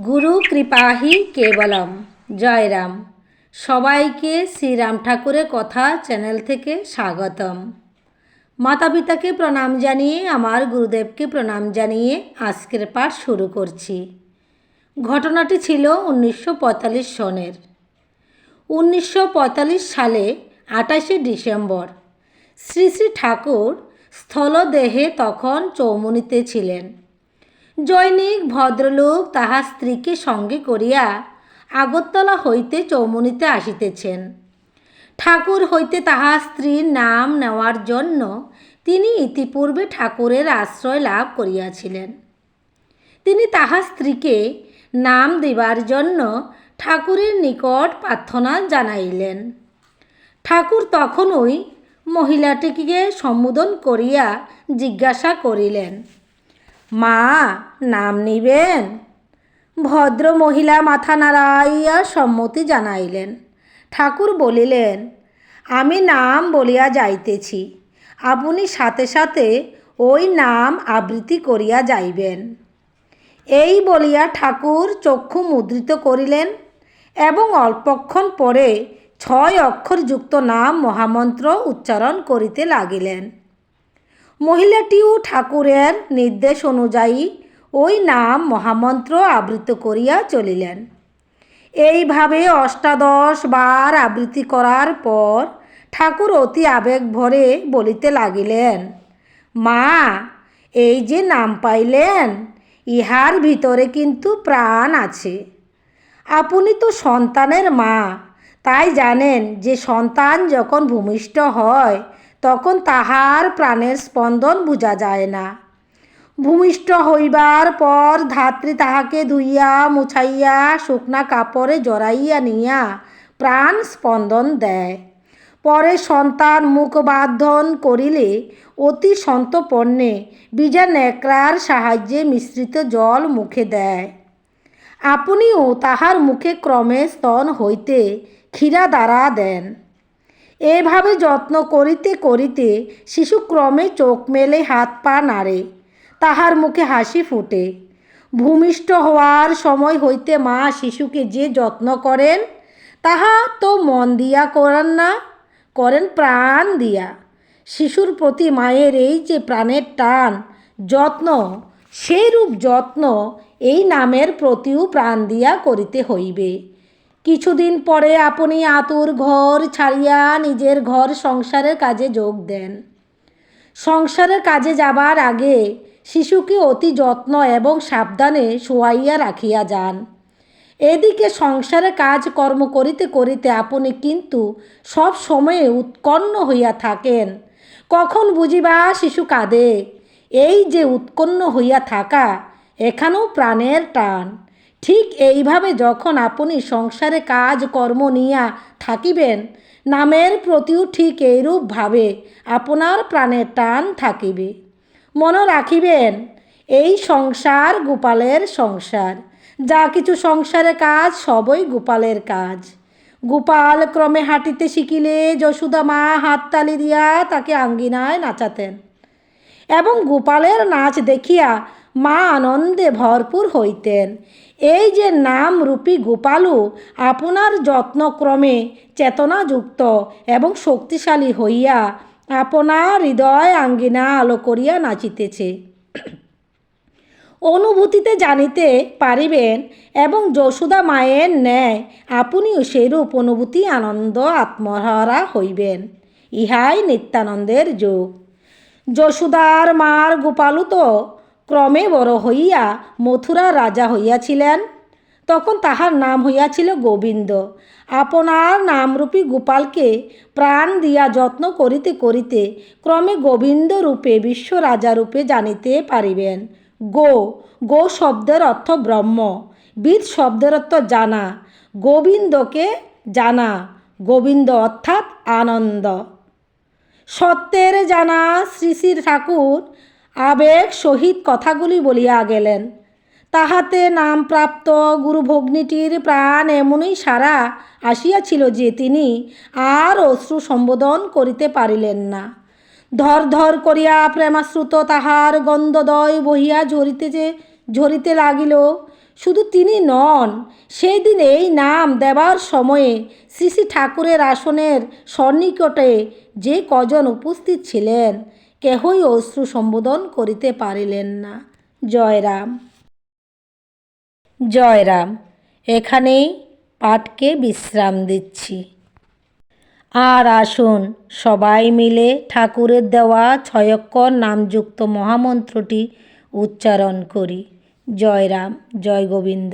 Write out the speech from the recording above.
গুরু কৃপাহি কেবলম। জয়রাম। সবাইকে শ্রীরাম ঠাকুরের কথা চ্যানেল থেকে স্বাগতম। মাতা পিতাকে প্রণাম জানিয়ে, আমার গুরুদেবকে প্রণাম জানিয়ে আজকের পাঠ শুরু করছি। ঘটনাটি ছিল 1945 সনের। 1945 সালে 28শে ডিসেম্বর শ্রী শ্রী ঠাকুর স্থলদেহে তখন চৌমুনিতে ছিলেন। জৈনিক ভদ্রলোক তাহার স্ত্রীকে সঙ্গে করিয়া আগরতলা হইতে চৌমুনিতে আসিতেছেন। ঠাকুর হইতে তাহার স্ত্রীর নাম নেওয়ার জন্য তিনি ইতিপূর্বে ঠাকুরের আশ্রয় লাভ করিয়াছিলেন। তিনি তাহার স্ত্রীকে নাম দিবার জন্য ঠাকুরের নিকট প্রার্থনা জানাইলেন। ঠাকুর তখনই মহিলাটিকে সম্বোধন করিয়া জিজ্ঞাসা করিলেন, মা, নাম নিবেন? ভদ্র মহিলা মাথা নাড়াইয়া সম্মতি জানাইলেন। ঠাকুর বলিলেন, আমি নাম বলিয়া যাইতেছি, আপনি সাথে সাথে ওই নাম আবৃত্তি করিয়া যাইবেন। এই বলিয়া ঠাকুর চক্ষু মুদ্রিত করিলেন এবং অল্পক্ষণ পরে 6 অক্ষরযুক্ত নাম মহামন্ত্র উচ্চারণ করিতে লাগিলেন। মহিলাটিও ঠাকুরের নির্দেশ অনুযায়ী ওই নাম মহামন্ত্র আবৃত্তি করিয়া চলিলেন। এইভাবে 18 বার আবৃত্তি করার পর ঠাকুর অতি আবেগ ভরে বলিতে লাগিলেন, মা, এই যে নাম পাইলেন, ইহার ভিতরে কিন্তু প্রাণ আছে। আপনি তো সন্তানের মা, তাই জানেন যে সন্তান যখন ভূমিষ্ঠ হয় তখন তাহার প্রাণের স্পন্দন বোঝা যায় না। ভূমিষ্ঠ হইবার পর ধাত্রী তাহাকে ধুইয়া মুছাইয়া শুকনা কাপড়ে জড়াইয়া নিয়া প্রাণ স্পন্দন দেয়। পরে সন্তান মুখ বাঁধন করিলে অতি সন্তর্পণে বীজা ন্যাকড়ার সাহায্যে মিশ্রিত জল মুখে দেয়। আপনিও তাহার মুখে ক্রমে স্তন হইতে ক্ষীরা দ্বারা দেন। এভাবে যত্ন করিতে করিতে শিশু ক্রমে চোখ মেলে হাত পা নাড়ে, তাহার মুখে হাসি ফুটে। ভূমিষ্ঠ হওয়ার সময় হইতে মা শিশুকে যে যত্ন করেন তাহা তো মন দিয়া করেন না, করেন প্রাণ দিয়া। শিশুর প্রতি মায়ের এই যে প্রাণের টান, যত্ন, সেইরূপ যত্ন এই নামের প্রতিও প্রাণ দিয়া করিতে হইবে। কিছুদিন পরে আপনি আতুর ঘর ছাড়িয়া নিজের ঘর সংসারের কাজে যোগ দেন। সংসারের কাজে যাবার আগে শিশুকে অতি যত্ন এবং সাবধানে শোয়াইয়া রাখিয়া যান। এদিকে সংসারে কাজ কর্ম করিতে করিতে আপনি কিন্তু সব সময়ে উৎকণ্ঠ হইয়া থাকেন, কখন বুঝিবা শিশু কাঁদে। এই যে উৎকণ্ঠ হইয়া থাকা, এখানেও প্রাণের টান। ঠিক এইভাবে যখন আপনি সংসারে কাজ কর্ম নিয়া থাকিবেন, নামের প্রতিও ঠিক এইরূপভাবে আপনার প্রাণের টান থাকিবে। মনে রাখিবেন, এই সংসার গোপালের সংসার। যা কিছু সংসারে কাজ সবই গোপালের কাজ। গোপাল ক্রমে হাঁটিতে শিখিলে যশোদা মা হাততালি দিয়া তাকে আঙ্গিনায় নাচাতেন এবং গোপালের নাচ দেখিয়া মা আনন্দে ভরপুর হইতেন। এই যে নামরূপী গোপালও আপনার যত্নক্রমে চেতনাযুক্ত এবং শক্তিশালী হইয়া আপনার হৃদয় আঙ্গিনা আলো করিয়া নাচিতেছে। অনুভূতিতে জানিতে পারিবেন এবং যশোদা মায়ের ন্যায় আপনিও সেইরূপ অনুভূতি আনন্দ আত্মহারা হইবেন। ইহাই নিত্যানন্দের যোগ। যশোদার মার গোপালও তো ক্রমে বড় হইয়া মথুরার রাজা হইয়াছিলেন। তখন তাহার নাম হইয়াছিল গোবিন্দ। আপনার নামরূপী গোপালকে প্রাণ দিয়া যত্ন করিতে করিতে ক্রমে গোবিন্দ রূপে বিশ্ব রাজা রূপে জানিতে পারিবেন। গো শব্দের অর্থ ব্রহ্ম, বিদ শব্দের অর্থ জানা, গোবিন্দকে জানা, গোবিন্দ অর্থাৎ আনন্দ। সত্যের জানা শ্রী শ্রী ঠাকুর আবেগ সহিত কথাগুলি বলিয়া গেলেন। তাহাতে নামপ্রাপ্ত গুরুভগ্নীটির প্রাণ এমনই সারা আসিয়াছিল যে তিনি আর অশ্রু সম্বোধন করিতে পারিলেন না। ধর ধর করিয়া প্রেমাশ্রুত তাহার গন্ধদয় বহিয়া ঝরিতে লাগিল। শুধু তিনি নন, সেই দিন এই নাম দেবার সময়ে শ্রী শ্রী ঠাকুরের আসনের সন্নিকটে যে কজন উপস্থিত ছিলেন, কেহই অশ্রু সম্বোধন করিতে পারিলেন না। জয়রাম। জয়রাম। এখানেই পাঠকে বিশ্রাম দিচ্ছি। আর আসুন সবাই মিলে ঠাকুরের দেওয়া 6 অক্ষর নামযুক্ত মহামন্ত্রটি উচ্চারণ করি। জয়রাম, জয় গোবিন্দ।